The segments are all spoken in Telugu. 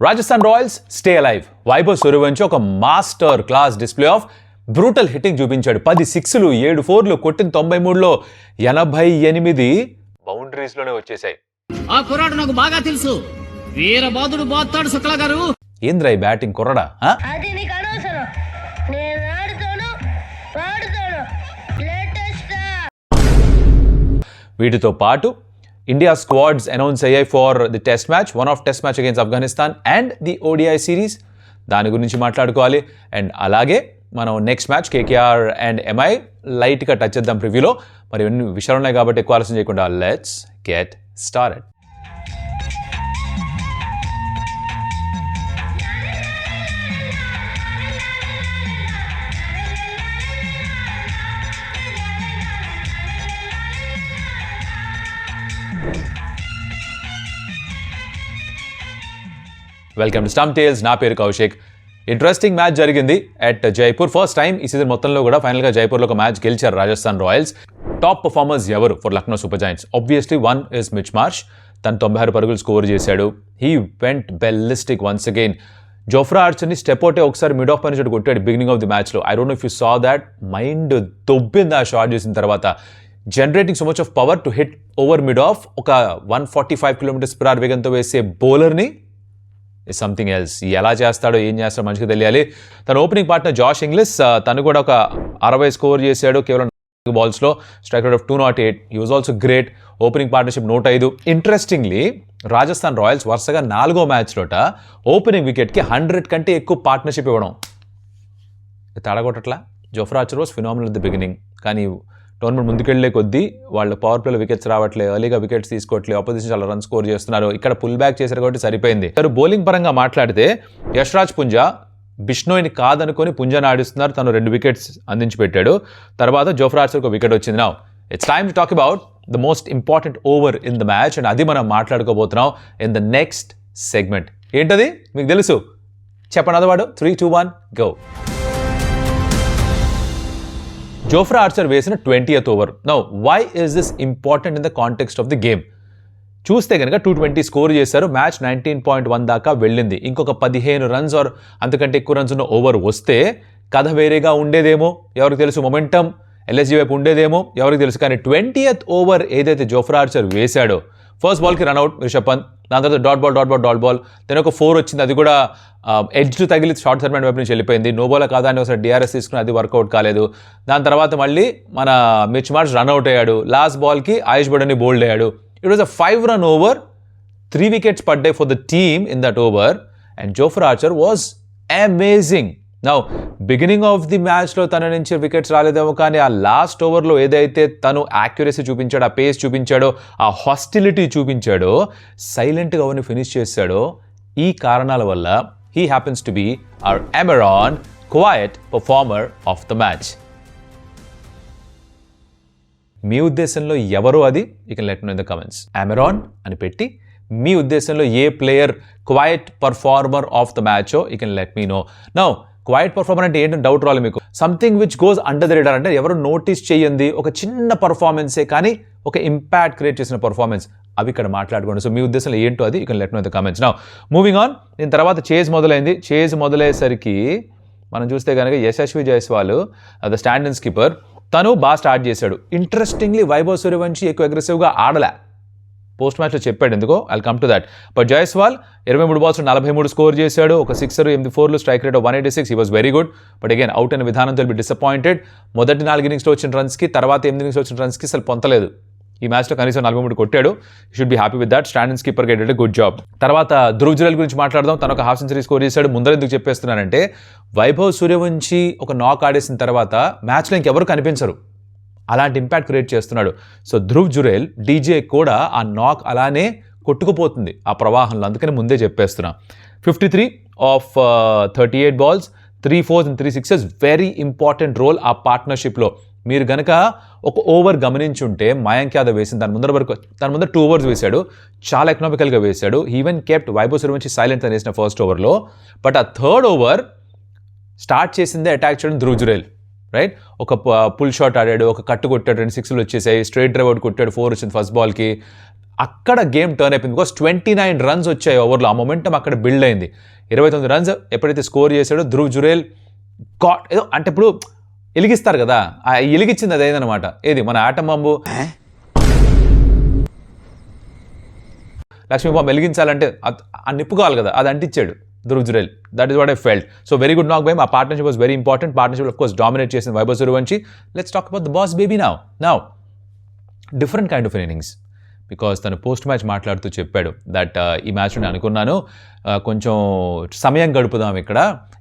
Rajasthan Royals stay alive. Vaibhav Suryavanshi ఒక master class display of brutal hitting చూపించాడు. 10 సిక్స్లు 7 4లు కొట్టిన 93లో 88 బౌండరీస్ లోనే వచ్చేసాయి. ఆ కుర్రాడు నాకు బాగా తెలుసు. వీరబాదుడు బాత్తాడు శుక్లా గారు. ఏంద్రా ఈ బ్యాటింగ్ కుర్రడా? అది నీకు అనవసరం. నేను ఆడుతాను పాడుతాను. లేటెస్ట్ వీటితో పాటు ఇండియా స్క్వాడ్స్ అనౌన్స్ అయ్యాయి for the test match, one off test match against Afghanistan and the ODI series. దాని గురించి మాట్లాడుకోవాలి. అండ్ అలాగే మనం next match KKR and MI లైట్గా టచ్ చేద్దాం ప్రివ్యూలో. మరి ఇవన్నీ విషయాలు ఉన్నాయి కాబట్టి ఎక్కువ ఆలోచన చేయకుండా let's get started. Welcome to stump tales. నా పేరు కౌశిక్. ఇంట్రెస్టింగ్ మ్యాచ్ జరిగింది అట్ జైపూర్. ఫస్ట్ టైం ఈ సీజన్ మొత్తంలో కూడా ఫైనల్గా జైపూర్లో ఒక మ్యాచ్ గెలిచారు రాజస్థాన్ రాయల్స్. టాప్ పర్ఫార్మర్స్ ఎవరు for Lucknow super giants? Obviously one is Mitch Marsh. తను 96 పరుగులు స్కోర్ చేశాడు. He went ballistic once again. Jofra ఆర్చర్ని స్టెప్ అవుటే ఒకసారి మిడ్ ఆఫ్ పని చోటు కొట్టాడు బిగినింగ్ ఆఫ్ ది మ్యాచ్లో. I don't know if you saw that. Mind దొబ్బింది ఆ షాట్ చేసిన తర్వాత. Generating so much of power to hit over mid off. ఒక 145 km/h వేగంతో వేసే బౌలర్ని ఇస్ సంథింగ్ ఎల్స్. ఎలా చేస్తాడో ఏం చేస్తాడో మంచిగా తెలియాలి. తన ఓపెనింగ్ పార్ట్నర్ జాష్ ఇంగ్లిష్, తను కూడా ఒక 60 స్కోర్ చేశాడు కేవలం 4 బాల్స్లో. Strike rate of 208. He was also great. Opening partnership 105. Interestingly Rajasthan Royals వరుసగా 4వ మ్యాచ్లోట ఓపెనింగ్ వికెట్కి 100 కంటే ఎక్కువ పార్ట్నర్షిప్ ఇవ్వడం తడగొట్టట్లా. Jofra Archer was phenomenal at the beginning. కానీ టోర్నమెంట్ ముందుకెళ్లే కొద్దీ వాళ్ళు పవర్ ప్లేలో వికెట్స్ రావట్లేదు, ఎర్లీగా వికెట్స్ తీసుకోవట్లేదు, ఆపోజిషన్ చాలా రన్ స్కోర్ చేస్తున్నారు. ఇక్కడ పుల్ బ్యాక్ చేశారు కాబట్టి సరిపోయింది. బౌలింగ్ పరంగా మాట్లాడితే యశ్రాజ్ పుంజా బిష్నోయ్ని కాదనుకొని పుంజాని ఆడిస్తున్నారు. తను 2 వికెట్స్ అందించి పెట్టాడు. తర్వాత జోఫ్రా ఆర్చర్కి ఒక వికెట్ వచ్చింది. Now it's time to talk about the most important over in the match. And అది మనం మాట్లాడుకోబోతున్నాం ఇన్ ద నెక్స్ట్ సెగ్మెంట్. ఏంటది మీకు తెలుసు? చెప్పండి అదవాడు. 3, 2, 1 గో. జోఫ్రా ఆర్చర్ వేసిన 20th over. Now why is this important in the context of the game? చూస్తే కనుక 220 స్కోర్ చేశారు. మ్యాచ్ 19.1 దాకా వెళ్ళింది. ఇంకొక 15 రన్స్ ఆర్ అంతకంటే ఎక్కువ రన్స్ ఉన్న ఓవర్ వస్తే కథ వేరేగా ఉండేదేమో, ఎవరికి తెలుసు. మొమెంటం ఎల్ఎస్జీ వైపు ఉండేదేమో, ఎవరికి తెలుసు. కానీ 20th ఓవర్ ఏదైతే జోఫ్రా ఆర్చర్ వేశాడో, ఫస్ట్ బాల్కి రన్అట్ రిషబ్ పంత్, దాని తర్వాత డాట్ బాల్, దాని ఒక 4 వచ్చింది. అది కూడా ఎడ్జ్ తగిలి షార్ట్ సర్మెంట్ వైపు నుంచి వెళ్ళిపోయింది. నో బాల్ కాదా అని ఒకసారి డిఆర్ఎస్ తీసుకుని అది వర్కౌట్ కాలేదు. దాని తర్వాత మళ్ళీ మన మిచ్ మార్ష్ రన్అట్ అయ్యాడు. లాస్ట్ బాల్కి ఆయుష్ బడని బౌల్డ్ అయ్యాడు. It was a 5 run over. 3 wickets పడ్డాయి for the team in that over. And Jofra Archer was amazing. Now beginning of the మ్యాచ్లో తన నుంచి వికెట్స్ రాలేదేమో, కానీ ఆ లాస్ట్ ఓవర్లో ఏదైతే తను యాక్యురసీ చూపించాడో, ఆ పేస్ చూపించాడో, ఆ హాస్టిలిటీ చూపించాడో, సైలెంట్గా అవన్నీ ఫినిష్ చేశాడో, ఈ కారణాల వల్ల he happens to be our Amaron quiet performer of the match. మీ ఉద్దేశంలో ఎవరో అది you can let me know in the comments. అమెరాన్ అని పెట్టి మీ ఉద్దేశంలో ఏ player quiet performer of the మ్యాచో you can let me know. Now quiet performer అంటే ఏంటంటే డౌట్ రావాలి మీకు. Something which goes under the radar అంటే ఎవరు నోటీస్ చేయండి, ఒక చిన్న పర్ఫార్మెన్సే కానీ ఒక ఇంపాక్ట్ క్రియేట్ చేసిన పర్ఫార్మెన్స్. అవి ఇక్కడ మాట్లాడుకోండి. సో మీ ఉద్దేశంలో ఏంటో అది you can let me know in the comments. Now moving on. దీని తర్వాత చేజ్ మొదలైంది. చేజ్ మొదలయ్యేసరికి మనం చూస్తే కనుక Yashasvi Jaiswal the stand and skipper, తను బాగా స్టార్ట్ చేశాడు. ఇంట్రెస్టింగ్లీ వైభవ్ సూర్యవంశి ఎక్కువ అగ్రెసివ్గా ఆడలే. పోస్ట్ మ్యాచ్లో చెప్పాడు ఎందుకో, I'll come to that. But Jaiswal 23 balls 43 score చేశాడు. ఒక 6 8 4 strike rate 186. He was very good. But again out అయిన విధానంతో బి డిసప్పాయింటెడ్. మొదటి 4 innings వచ్చిన రన్స్కి, తర్వాత 8 innings వచ్చిన రన్స్కి అసలు పొంతలేదు. ఈ మ్యాచ్లో కనీసం 43 కొట్టాడు. You should be happy with that. Stand and skipper get good job. తర్వాత ధ్రువ్ జురేల్ గురించి మాట్లాడదాం. తను ఒక హాఫ్ సెంచరీ స్కోర్ చేశాడు. ముందర ఎందుకు చెప్పేస్తున్నానంటే వైభవ్ సూర్యవంశి ఒక నాక్ ఆడేసిన తర్వాత మ్యాచ్లో ఇంకెవరు కనిపించరు. అలాంటి ఇంపాక్ట్ క్రియేట్ చేస్తున్నాడు. సో ధ్రువ్ జురేల్ డీజే కూడా ఆ నాక్ అలానే కొట్టుకుపోతుంది ఆ ప్రవాహంలో. అందుకని ముందే చెప్పేస్తున్నా. 53 of 38 balls, 3 4s and 3 6s. Very important role ఆ పార్ట్నర్షిప్లో. మీరు గనక ఒక ఓవర్ గమనించుంటే మయాంక్ యాదవ్ వేసిన దాని ముందర 2 overs వేశాడు. చాలా ఎకనామికల్గా వేశాడు. Even kept Vaibhav Suryavanshi silent అనేసిన ఫస్ట్ ఓవర్లో. బట్ ఆ 3rd over స్టార్ట్ చేసిందే అటాక్ చేయడం ధ్రువ్ జురేల్. రైట్, ఒక పుల్ షాట్ ఆడాడు, ఒక కట్టు కొట్టాడు, 2 6లు వచ్చేసాయి, స్ట్రైట్ డ్రైవ్ అవుట్ కొట్టాడు, 4 వచ్చింది ఫస్ట్ బాల్కి. అక్కడ గేమ్ టర్న్ అయిపోయింది. బికాస్ 29 రన్స్ వచ్చాయి ఓవర్లో. ఆ మొమెంటం అక్కడ బిల్డ్ అయింది. 29 రన్స్ ఎప్పుడైతే స్కోర్ చేశాడో ధ్రువ్ జురేల్ ఏదో అంటే ఇప్పుడు ఎలిగిస్తారు కదా, ఆ ఎలిగించింది అదేదనమాట. ఏది మన ఆటం బాంబు లక్ష్మీ బాంబు వెలిగించాలంటే ఆ నిప్పు కావాలి కదా, అది అంటించాడు Dhruv Jurel. That is what I felt. So very good knock by him. ఆ partnership was very important. Partnership of course dominate చేసింది Vaibhav Suryavanshi. Let's talk about the boss baby now different kind of innings. Because తను పోస్ట్ మ్యాచ్ మాట్లాడుతూ చెప్పాడు దట్ ఈ మ్యాచ్ నేను అనుకున్నాను కొంచెం సమయం గడుపుదాం ఇక్కడ,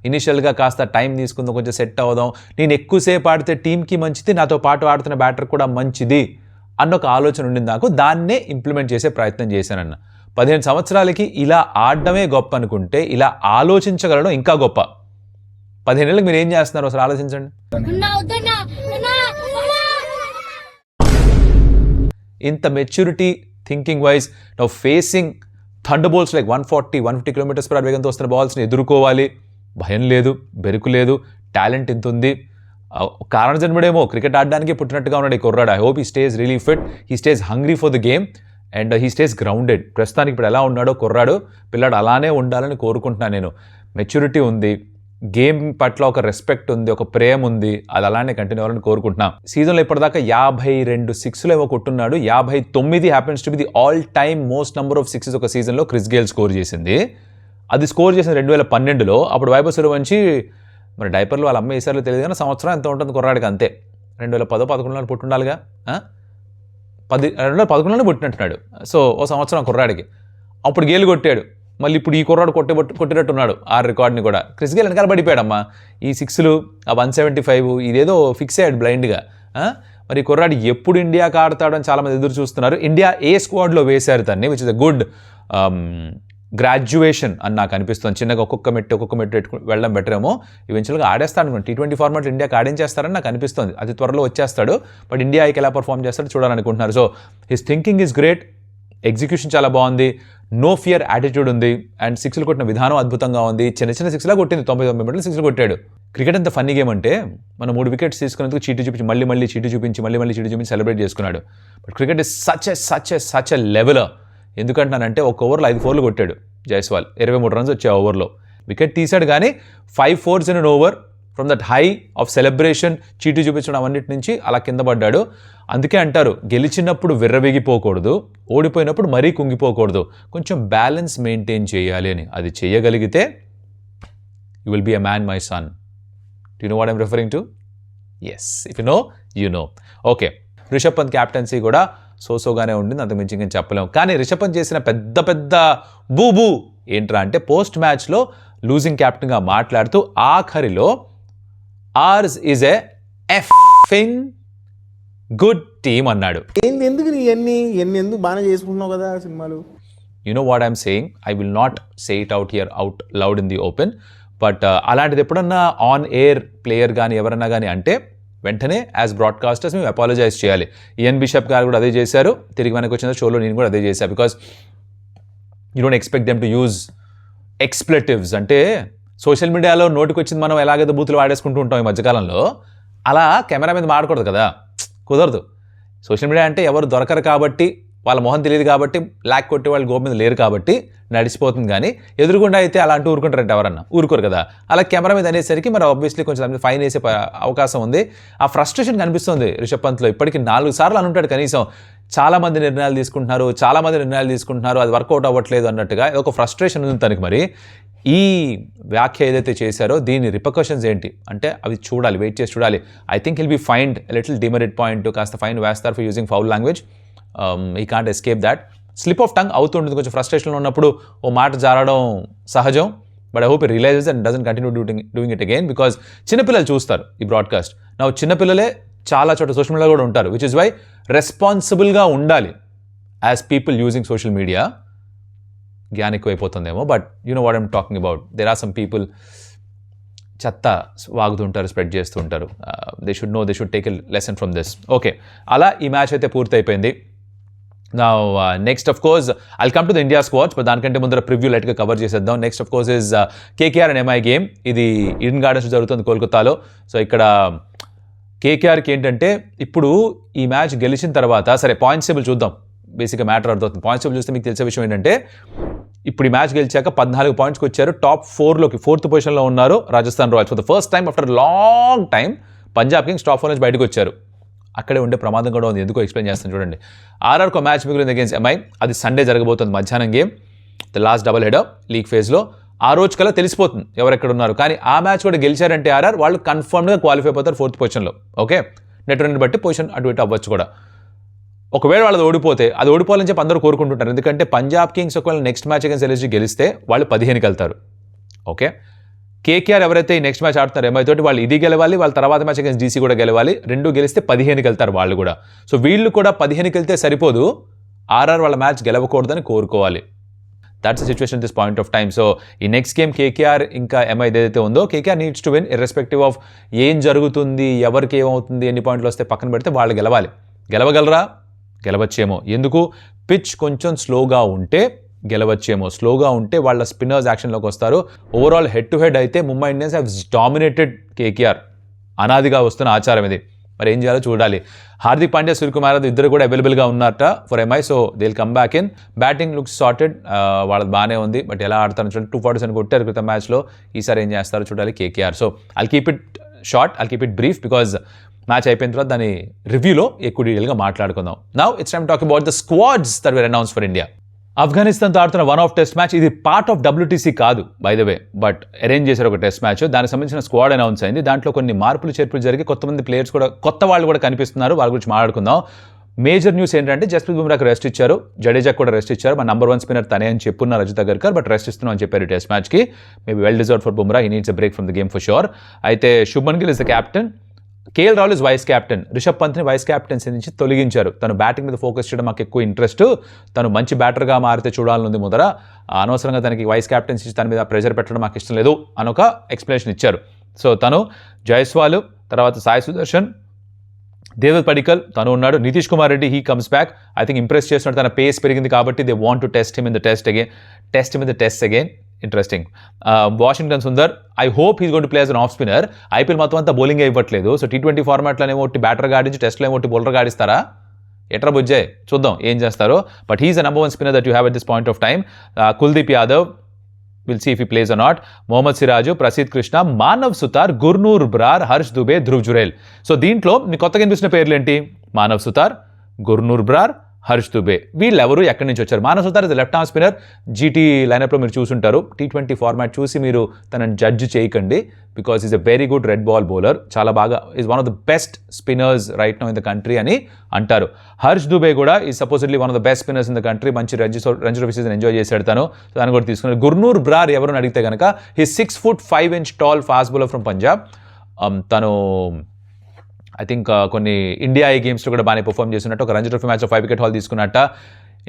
ఇనిషియల్గా కాస్త టైం తీసుకుందాం, కొంచెం సెట్ అవుదాం, నేను ఎక్కువసేపు ఆడితే టీంకి మంచిది, నాతో పాటు ఆడుతున్న బ్యాటర్ కూడా మంచిది అన్న ఒక ఆలోచన ఉండింది నాకు. దాన్నే ఇంప్లిమెంట్ చేసే ప్రయత్నం చేశానన్న. 15 సంవత్సరాలకి ఇలా ఆడడమే గొప్ప అనుకుంటే ఇలా ఆలోచించగలడం ఇంకా గొప్ప. 15 ఏళ్ళకి మీరు ఏం చేస్తున్నారు అసలు ఆలోచించండి. ఇంత maturity thinking wise now facing thunderbolts like 140-150 km/h వేగంతో వస్తున్న బాల్స్ని ఎదుర్కోవాలి. భయం లేదు, బెరుకు లేదు, టాలెంట్ ఇంత ఉంది. కారణ జన్మడేమో క్రికెట్ ఆడడానికి పుట్టినట్టుగా ఉన్నాడు ఈ కుర్రాడు. I hope he stays really fit, he stays hungry for the game and he stays grounded. ప్రస్తుతానికి ఇప్పుడు ఎలా ఉన్నాడో కుర్రాడు, పిల్లాడు అలానే ఉండాలని కోరుకుంటున్నాను నేను. మెచ్యూరిటీ ఉంది, గేమ్ పట్ల ఒక రెస్పెక్ట్ ఉంది, ఒక ప్రేమ ఉంది, అది అలానే కంటిన్యూ అవ్వాలని కోరుకుంటున్నాం. సీజన్లో ఇప్పటిదాకా 52 సిక్స్లు ఏమో కొట్టున్నాడు. 59 happens to be the all time most number of sixes ఒక సీజన్లో క్రిస్ గేల్ స్కోర్ చేసింది. అది స్కోర్ చేసిన 2012లో. అప్పుడు వైభవ్ సూర్యవంశీ మరి డైపర్లు వాళ్ళ అమ్మ వేసారో తెలియదు కానీ సంవత్సరం ఎంత ఉంటుంది కుర్రాడికి అంతే. 2010-11 పుట్టుండాలిగా, 2011 పుట్టినట్టున్నాడు. సో ఓ సంవత్సరం కుర్రాడికి. అప్పుడు గేలు కొట్టాడు. మళ్ళీ ఇప్పుడు ఈ కుర్రాడు కొట్టినట్టున్నాడు ఆ రికార్డ్ని కూడా. క్రిస్ గేల్ వెనకాల పడిపోయాడమ్మా. ఈ సిక్స్లు, ఆ 175 ఇదేదో ఫిక్స్ అయ్యాడు బ్లైండ్గా. మరి ఈ కుర్రాడు ఎప్పుడు ఇండియాకి ఆడతాడని చాలామంది ఎదురు చూస్తున్నారు. ఇండియా ఏ స్క్వాడ్లో వేశారు తన్ని, which is a good graduation అని నాకు అనిపిస్తుంది. చిన్నగా ఒక్కొక్క మెట్టు వెళ్ళడం బెటర్ ఏమో. ఈవెన్చువల్గా ఆడేస్తాడు అనుకోండి. T20 ఫార్మాట్ ఇండియాకి ఆడించేస్తారని నాకు అనిపిస్తుంది. అది త్వరలో వచ్చేస్తాడు. బట్ ఇండియాకి ఎలా పర్ఫామ్ చేస్తాడో చూడాలనుకుంటున్నారు. So his thinking is great, execution చాలా బాగుంది, నో ఫియర్ యాటిట్యూడ్ ఉంది అండ్ సిక్స్లు కొట్టిన విధానం అద్భుతంగా ఉంది. చిన్న సిక్స్లా కొట్టింది, 99 మీటర్లు సిక్స్లు కొట్టాడు. క్రికెట్ ఎంత ఫన్నీ గేమ్ అంటే మనం 3 వికెట్స్ తీసుకునేందుకు చీటీ చూపించి మళ్ళీ చీటీ చూపించి సెలబ్రేట్ చేసుకున్నాడు. But cricket is such a leveller. ఎందుకంటానంటే ఒక ఓవర్లో 5 4లు కొట్టాడు జైస్వాల్. 23 రన్స్ వచ్చాయి ఆ ఓవర్లో. వికెట్ తీశాడు కానీ 5 4s in an over. From that high of celebration, చీటీ చూపించడం అవన్నిటి నుంచి అలా కింద పడ్డాడు. అందుకే అంటారు గెలిచినప్పుడు విర్రవీగిపోకూడదు, ఓడిపోయినప్పుడు మరీ కుంగిపోకూడదు, కొంచెం బ్యాలెన్స్ మెయింటైన్ చేయాలి అని. అది చేయగలిగితే you will be a man my son. You know what I'm referring to? Yes, if you know you know. Okay, Rishabh Pant captaincy కూడా సోగానే ఉండింది, అంతకు మించి ఇంకేం చెప్పలేము. కానీ రిషబ్ పంత్ చేసిన పెద్ద బూ ఏంట్రా అంటే పోస్ట్ మ్యాచ్లో లూజింగ్ క్యాప్టెన్గా మాట్లాడుతూ ఆఖరిలో ఆర్స్ ఈజ్ ఎ ఎఫింగ్ గుడ్ టీమ్ అన్నాడు. ఎందుకు ఎందుకు బాగా చేసుకుంటున్నావు కదా సినిమాలు. You know what I'm saying, I will not say it out loud in the open. But అలాంటిది ఎప్పుడన్నా ఆన్ ఎయిర్ ప్లేయర్ కానీ ఎవరన్నా కానీ అంటే వెంటనే యాజ్ బ్రాడ్కాస్టర్స్ మేము అపాలజైజ్ చేయాలి. ఈఎన్ బిషప్ గారు కూడా అదే చేశారు. తిరిగి వెనక్కి వచ్చిన షోలో నేను కూడా అదే చేశాను. Because you don't expect them to use expletives. అంటే సోషల్ మీడియాలో నోటికి వచ్చింది మనం ఎలాగైతే బూతులు వాడేసుకుంటూ ఉంటాం ఈ మధ్యకాలంలో, అలా కెమెరా మీద మాడకూడదు కదా, కుదరదు. సోషల్ మీడియా అంటే ఎవరు దొరకరు కాబట్టి, వాళ్ళ మొహం తెలియదు కాబట్టి, లాక్ కొట్టే వాళ్ళు గోపు మీద లేరు కాబట్టి నడిచిపోతుంది. కానీ ఎదురుకుండా అయితే అలా అంటూ ఊరుకుంటారంటే ఎవరన్నా ఊరుకోరు కదా. అలా కెమెరా మీద అనేసరికి మరి ఆబ్వియస్లీ కొంచెం ఫైన్ వేసే అవకాశం ఉంది. ఆ ఫ్రస్ట్రేషన్ కనిపిస్తుంది రిషబ్ పంత్లో. ఇప్పటికీ 4 సార్లు అని ఉంటాడు కనీసం. చాలామంది నిర్ణయాలు తీసుకుంటున్నారు, అది వర్కౌట్ అవ్వట్లేదు అన్నట్టుగా ఒక ఫ్రస్ట్రేషన్ ఉంది తనకి. మరి ఈ వ్యాఖ్య ఏదైతే చేశారో దీని రిపర్కషన్స్ ఏంటి అంటే అవి చూడాలి, వెయిట్ చేసి చూడాలి. I think will be find little demerit point, కాస్త ఫైన్ వేస్తారు for using foul language. He can't escape that. Slip of tongue అవుతుంటుంది కొంచెం ఫ్రస్ట్రేషన్లో ఉన్నప్పుడు, ఓ మాట జారడం సహజం. But I hope it realises and doesn't continue doing it again. Because చిన్నపిల్లలు చూస్తారు ఈ బ్రాడ్కాస్ట్. నా చిన్నపిల్లలే చాలా చోట సోషల్ మీడియాలో కూడా ఉంటారు, విచ్ ఇస్ వై రెస్పాన్సిబుల్గా ఉండాలి as people using social media. జ్ఞానం ఎక్కువైపోతుందేమో, but you know what I'm talking about. There are some people చెత్త వాగుతుంటారు, స్ప్రెడ్ చేస్తుంటారు. They should take a lesson from this. Okay, అలా ఈ మ్యాచ్ అయితే పూర్తయిపోయింది. నా next of course I'll come to the India squads, but దానికంటే ముందర ప్రివ్యూ లైట్గా కవర్ చేసేద్దాం. Next of course is KKR and MI game. ఇది ఈడెన్ గార్డెన్స్ జరుగుతుంది కోల్కతాలో. సో ఇక్కడ కేకేఆర్కి ఏంటంటే ఇప్పుడు ఈ మ్యాచ్ గెలిచిన తర్వాత, సరే పాయింట్స్ టేబుల్ చూద్దాం బేసిక్గా మ్యాటర్ అర్థమవుతుంది. పాయింట్స్ చూస్తే మీకు తెలిసే విషయం ఏంటంటే ఇప్పుడు ఈ మ్యాచ్ గెలిచాక 14 పాయింట్స్కి వచ్చారు. టాప్ 4లోకి 4th పొజిషన్లో ఉన్నారు Rajasthan Royals. For the first time after long time Punjab Kings top 4 నుంచి బయటకు వచ్చారు. అక్కడే ఉండే ప్రమాదం కూడా ఉంది. ఎందుకో ఎక్స్ప్లెయిన్ చేస్తాను చూడండి. ఆర్ఆర్కో మ్యాచ్ మిగిలింది అగేన్స్ ఎంఐ. అది సండే జరగబోతుంది మధ్యాహ్నం game, the last double header league ఫేజ్లో. ఆ రోజు కల్లా తెలిసిపోతుంది ఎవరెక్కడ ఉన్నారు. కానీ ఆ మ్యాచ్ కూడా గెలిచారంటే ఆర్ఆర్ వాళ్ళు కన్ఫర్మ్గా క్వాలిఫై అయిపోతారు 4th పొజిషన్లో. ఓకే, నెట్ రన్ బట్టి పొజిషన్ అటు ఇటు అవ్వచ్చు కూడా. ఒకవేళ వాళ్ళది ఓడిపోతే అది ఓడిపోవాలని చెప్పి అందరూ కోరుకుంటుంటారు. ఎందుకంటే పంజాబ్ కింగ్స్ ఒకవేళ నెక్స్ట్ మ్యాచ్ అగేన్స్ ఎల్ఎస్జీ గెలిస్తే వాళ్ళు 15కి వెళ్తారు. ఓకే, కేకేఆర్ ఎవరైతే ఈ నెక్స్ట్ మ్యాచ్ ఆడుతున్నారు ఎంఐ తోటి, వాళ్ళు ఇది గెలవాలి, వాళ్ళ తర్వాత మ్యాచ్ అగేన్స్ డీసీ కూడా గెలవాలి. 2 గెలిస్తే 15కి వెళ్తారు వాళ్ళు కూడా. సో వీళ్ళు కూడా 15కి వెళ్తే సరిపోదు, ఆర్ఆర్ వాళ్ళ మ్యాచ్ గెలవకూడదని కోరుకోవాలి. That's the situation this point of time. So ఈ నెక్స్ట్ గేమ్ కేకేఆర్ ఇంకా ఎంఐ ఏదైతే ఉందో, KKR needs to win irrespective of ఏం జరుగుతుంది, ఎవరికి ఏమవుతుంది, ఎన్ని పాయింట్లు వస్తే పక్కన పెడితే వాళ్ళు గెలవాలి. గెలవగలరా? గెలవచ్చేమో. ఎందుకు? పిచ్ కొంచెం స్లోగా ఉంటే గెలవచ్చేమో. స్లోగా ఉంటే వాళ్ళ స్పిన్నర్స్ యాక్షన్లోకి వస్తారు. ఓవరాల్ హెడ్ టు హెడ్ అయితే Mumbai Indians have dominated KKR. అనాదిగా వస్తున్న ఆచారం ఇది. మరి ఏం చేయాలో చూడాలి. హార్దిక్ పాండ్యా, సూర్యకుమార్ యాదవ్ ఇద్దరు కూడా అవైలబుల్గా ఉన్నారట for MI. So they will come back in. Batting looks sorted, వాళ్ళది బాగానే ఉంది. బట్ ఎలా ఆడతారని చూడండి. 247 కొట్టారు క్రితం మ్యాచ్లో. ఈసారి ఏం చేస్తారో చూడాలి KKR. So I'll keep it short, I'll keep it brief because match అయిపోయిన తర్వాత దాని రివ్యూలో ఎక్కువ డీటెయిల్గా మాట్లాడుకుందాం. Now it's time talk about the squads that were announce for India. ఆఫ్ఘనిస్తాన్తో ఆడుతున్న వన్ ఆఫ్ టెస్ట్ మ్యాచ్. ఇది పార్ట్ ఆఫ్ WTC కాదు by the way, but arrange చేశారు ఒక టెస్ట్ మ్యాచ్. దానికి సంబంధించిన స్క్వాడ్ అనౌన్స్ అయింది. దాంట్లో కొన్ని మార్పులు చేర్పులు జరిగి కొంతమంది ప్లేయర్స్ కూడా, కొత్త వాళ్ళు కూడా కనిపిస్తున్నారు. వాళ్ళ గురించి మాట్లాడుకుందాం. మేజర్ న్యూస్ ఏంటంటే జస్ప్రీత్ బుమ్రాకి రెస్ట్ ఇచ్చారు, జడేజాకి కూడా రెస్ట్ ఇచ్చారు. మా నంబర్ 1 స్పిన్నర్ తనే అని చెప్పున్నారు రజిత్ అగర్కర్, బట్ రెస్ట్ ఇస్తున్నాం అని చెప్పారు టెస్ట్ మ్యాచ్కి. Maybe well deserve for Bumrah, he needs a break from the game for sure. అయితే Shubman Gill is the captain, KL Rahul is vice captain. Rishabh పంత్ని వైస్ క్యాప్టెన్సీ నుంచి తొలగించారు. తను బ్యాటింగ్ మీద ఫోకస్ చేయడం మాకు ఎక్కువ ఇంట్రెస్ట్, తను మంచి బ్యాటర్గా మారితే చూడాలనుంది ముందర, అనవసరంగా తనకి వైస్ క్యాప్టెన్సీ తన మీద ప్రెషర్ పెట్టడం మాకు ఇష్టం లేదు అని ఒక ఎక్స్ప్లెనేషన్ ఇచ్చారు. సో తను జైస్వాల్, తర్వాత సాయి సుదర్శన్, దేవదత్ పడికల్ తను ఉన్నాడు. Nitish Kumar Reddy he comes back. I think impress చేస్తున్నాడు, తన పేస్ పెరిగింది కాబట్టి they want to test him in the test again. Interesting. Washington Sundar, I hope he's going to play as an off spinner. IPL మొత్తం అంతా బౌలింగ్ ఇవ్వట్లేదు. సో T20 ఫార్మాట్లోనే ఒకటి బ్యాటర్గా ఆడించి టెస్ట్లో ఒకటి బౌలర్గా ఆడిస్తారా? ఎట్రా బుజ్జాయ్, చూద్దాం ఏం చేస్తారో. But he's the number 1 spinner that you have at this point of time. Kuldeep Yadav, will see if he plays or not. Mohammed Siraj, Prasidh Krishna, Manav Suthar, Gurnoor Brar, Harsh Dubey, Dhruv Jurel. So దీంట్లో మీకు కొత్తగా వినిపిస్తున్న పేర్లు ఏంటి? మానవ్ సుతార్, గుర్నూర్ బ్రార్, హర్ష్ దుబే. వీళ్ళెవరు ఎక్కడి నుంచి వచ్చారు? Manav Sutar is left arm spinner. GT లైనప్లో మీరు చూసుంటారు. T20 ఫార్మాట్ చూసి మీరు తనని జడ్జ్ చేయకండి, because is a very good red ball bowler. చాలా బాగా, is one of the best spinners right now in the country అని అంటారు. హర్ష్ దుబే కూడా is supposedly one of the best spinners in the country. మంచి రంజీ ట్రోఫీ సీజన్ ఎంజాయ్ చేశాడు తను. దాన్ని కూడా తీసుకున్నారు. గుర్నూర్ బ్రార్ ఎవరు అడిగితే కనుక he 6 foot 5 inch tall fast bowler from Punjab. తను ఐ థింక్ కొన్ని ఇండియా గేమ్స్లో కూడా బాగానే పర్ఫామ్ చేస్తున్నట్టు. ఒక రంజీ ట్రోఫీ మ్యాచ్లో 5 wicket haul తీసుకున్నట్ట.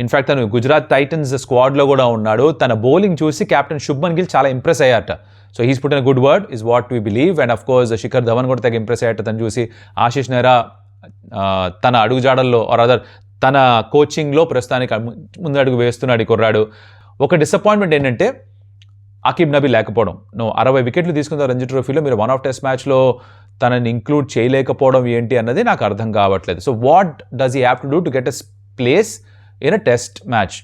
ఇన్ఫాక్ట్ తను గుజరాత్ టైటన్స్ స్క్వాడ్లో కూడా ఉన్నాడు. తన బౌలింగ్ చూసి కెప్టెన్ శుభ్మన్ గిల్ చాలా ఇంప్రెస్ అయ్యారట. So he's put in a good word is what we believe. And of course Shikhar Dhawan కూడా తెగ ఇంప్రెస్ అయ్యారట తను చూసి. ఆశీష్ నెహ్రా తన అడుగుజాడల్లో ఆర్ అదర్ తన కోచింగ్లో ప్రస్తుతానికి ముందు అడుగు వేస్తున్నాడు ఈ కుర్రాడు. ఒక డిసప్పాయింట్మెంట్ ఏంటంటే అకీబ్ నబీ లేకపోవడం. 60 wickets తీసుకున్న రంజీ ట్రోఫీలో మీరు వన్ ఆఫ్ టెస్ట్ మ్యాచ్లో తనని ఇంక్లూడ్ చేయలేకపోవడం ఏంటి అన్నది నాకు అర్థం కావట్లేదు. So what does he have to do to get a place in a test match?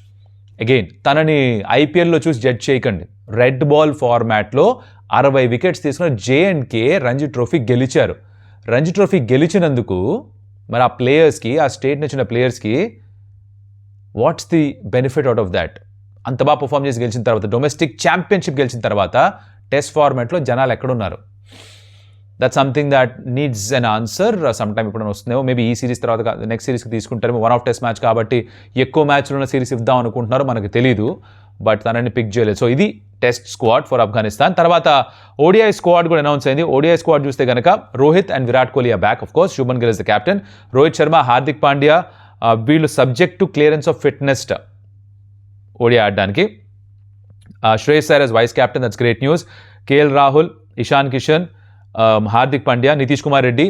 Again తనని ఐపీఎల్లో చూసి జడ్జ్ చేయకండి. రెడ్ బాల్ ఫార్మాట్లో 60 wickets తీసుకున్న J&K రంజీ ట్రోఫీ గెలిచారు. రంజీ ట్రోఫీ గెలిచినందుకు మరి ఆ ప్లేయర్స్కి, ఆ స్టేట్ నచ్చిన ప్లేయర్స్కి what's the benefit out of that? అంత బాగా పర్ఫామ్ చేసి గెలిచిన తర్వాత, డొమెస్టిక్ ఛాంపియన్షిప్ గెలిచిన తర్వాత టెస్ట్ ఫార్మాట్లో జనాలు ఎక్కడున్నారు? That something that needs an answer. Some time ఇప్పుడు వస్తుందేమో, మేబీ ఈ సిరీస్ తర్వాత నెక్స్ట్ సిరీస్కి తీసుకుంటారేమో. వన్ ఆఫ్ టెస్ట్ మ్యాచ్ కాబట్టి ఎక్కువ మ్యాచ్లు ఉన్న సిరీస్ ఇద్దాం అనుకుంటున్నారు, మనకు తెలీదు. బట్ తనని పిక్ చేయలేదు. సో ఇది టెస్ట్ స్క్వాడ్ ఫర్ ఆఫ్ఘనిస్తాన్. తర్వాత ODI స్క్వాడ్ కూడా అనౌన్స్ అయింది. ODI స్క్వాడ్ చూస్తే కనుక Rohit and Virat Kohli back. Of course Shubman Gill is the captain. Rohit Sharma, Hardik Pandya వీళ్ళు subject to clearance of fitness ODI ఆడడానికి. Shreyas Iyer as vice captain, that's great news. KL Rahul, Ishan Kishan, Hardik Pandya, Nitish Kumar Reddy,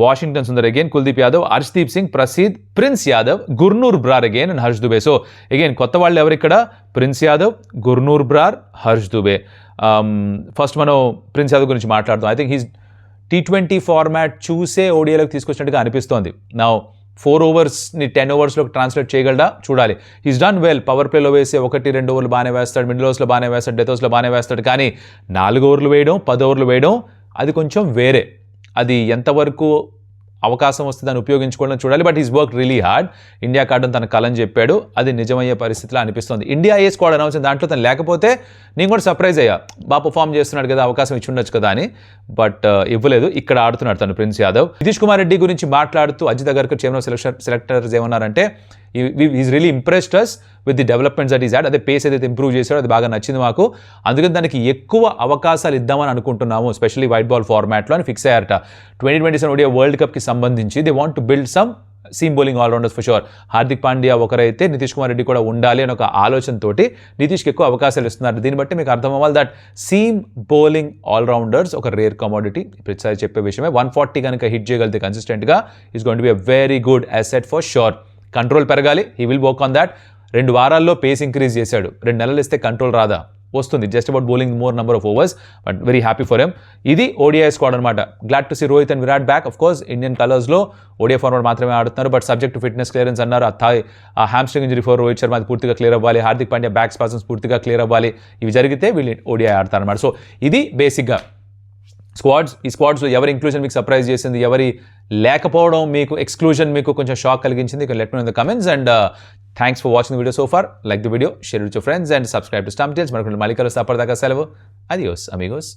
Washington Sundar again, Kuldeep Yadav, Harshdeep Singh, Prasidh, Prince Yadav, Gurnoor Brar again and Harsh Dubey. So again కొత్త వాళ్ళు ఎవరు ఇక్కడ? ప్రిన్స్ యాదవ్, గుర్నూర్ బ్రార్, హర్ష్ దుబే. ఫస్ట్ మనం ప్రిన్స్ యాదవ్ గురించి మాట్లాడదాం. I think he's T20 format చూసే ODIలోకి తీసుకొచ్చినట్టుగా అనిపిస్తోంది. నా 4 ఓవర్స్ని 10 ఓవర్స్లోకి ట్రాన్స్లేట్ చేయగలడా చూడాలి. He's done well. పవర్ ప్లేలో వేసే 1-2 ఓవర్లు బాగానే వేస్తాడు, మిడిల్ ఓవర్స్లో బాగానే వేస్తాడు, డెత్ ఓవర్స్లో బాగానే వేస్తాడు. కానీ 4 ఓవర్లు వేయడం, 10 ఓవర్లు వేయడం అది కొంచెం వేరే. అది ఎంతవరకు అవకాశం వస్తే దాన్ని ఉపయోగించుకోవడం చూడాలి. But is work really hard. India ఆడడం తన కలని చెప్పాడు, అది నిజమయ్యే పరిస్థితిలో అనిపిస్తుంది. ఇండియా ఏ స్క్వాడ్ అనౌన్స్ దాంట్లో తను లేకపోతే నేను కూడా సర్ప్రైజ్ అయ్యా, బాగా పర్ఫామ్ చేస్తున్నాడు కదా, అవకాశం ఇచ్చి ఉండొచ్చు కదా అని. బట్ ఇవ్వలేదు. ఇక్కడ ఆడుతున్నాడు తను ప్రిన్స్ యాదవ్. నితీష్ కుమార్ రెడ్డి గురించి మాట్లాడుతూ అజిత్ అగర్కర్ చైర్మన్ సెలెక్టర్స్ ఏమన్నారంటే is really impressed us with the developments that he's had. అదే పేస్ ఏదైతే ఇంప్రూవ్ చేశాడో అది బాగా నచ్చింది మాకు, అందుకని దానికి ఎక్కువ అవకాశాలు ఇద్దామని అనుకుంటున్నాము, ఎస్పెషల్లీ వైట్ బాల్ ఫార్మాట్లో అని ఫిక్స్ అయ్యారట. 2027 ఓడియా వరల్డ్ కప్కి సంబంధించి they want to build some seam bowling allrounders for sure. Hardik Pandya ఒకరైతే నితీష్ కుమార్ రెడ్డి కూడా ఉండాలి అని ఒక ఆలోచనతోటి నితీష్కి ఎక్కువ అవకాశాలు ఇస్తున్నారు. దీన్ని బట్టి మీకు అర్థం అవ్వాలి దట్ సీమ్ బౌలింగ్ ఆల్రౌండర్స్ ఒక రేర్ కమోడిటీ. ప్రతిసారి చెప్పే విషయమే. 140 కనుక హిట్ చేయగలిగితే కన్సిస్టెంట్గా is going to be a very good asset for sure. Control పెరగాలి, he will work on that. 2 వారాల్లో పేస్ ఇంక్రీజ్ చేశాడు, 2 నెలలు ఇస్తే కంట్రోల్ రాదా? వస్తుంది. Just about bowling more number of overs, but very happy for him. ఇది ఓడిఐ స్క్వాడ్ అనమాట. Glad to see Rohit and Virat back. Of course Indian కలర్స్లో ఓడిఐ ఫార్మాట్ మాత్రమే ఆడుతున్నారు, but subject to fitness clearance అన్నారు. ఆ hamstring injury for Rohit Sharma అది పూర్తిగా క్లియర్ అవ్వాలి, హార్దిక్ పాండ్యా బ్యాక్ స్పాసన్స్ పూర్తిగా క్లియర్ అవ్వాలి. ఇవి జరిగితే వీళ్ళు ఓడిఐ ఆడతారు అనమాట. సో ఇది బేసిక్గా స్క్వాడ్స్. ఈ స్క్వాడ్స్లో ఎవరి ఇంక్లూజన్ మీకు సర్ప్రైజ్ చేసింది, ఎవరి లేకపోవడం మీకు ఎక్స్క్లూజన్ మీకు కొంచెం షాక్ కలిగించింది, let me know in the comments. And thanks for watching the video so far. Like the video, share with your friends and subscribe to Stamp Tales. మనకు మళ్ళీ కలుస్తా. అప్పటిదాకా సెలవు. అడియోస్ అమిగోస్.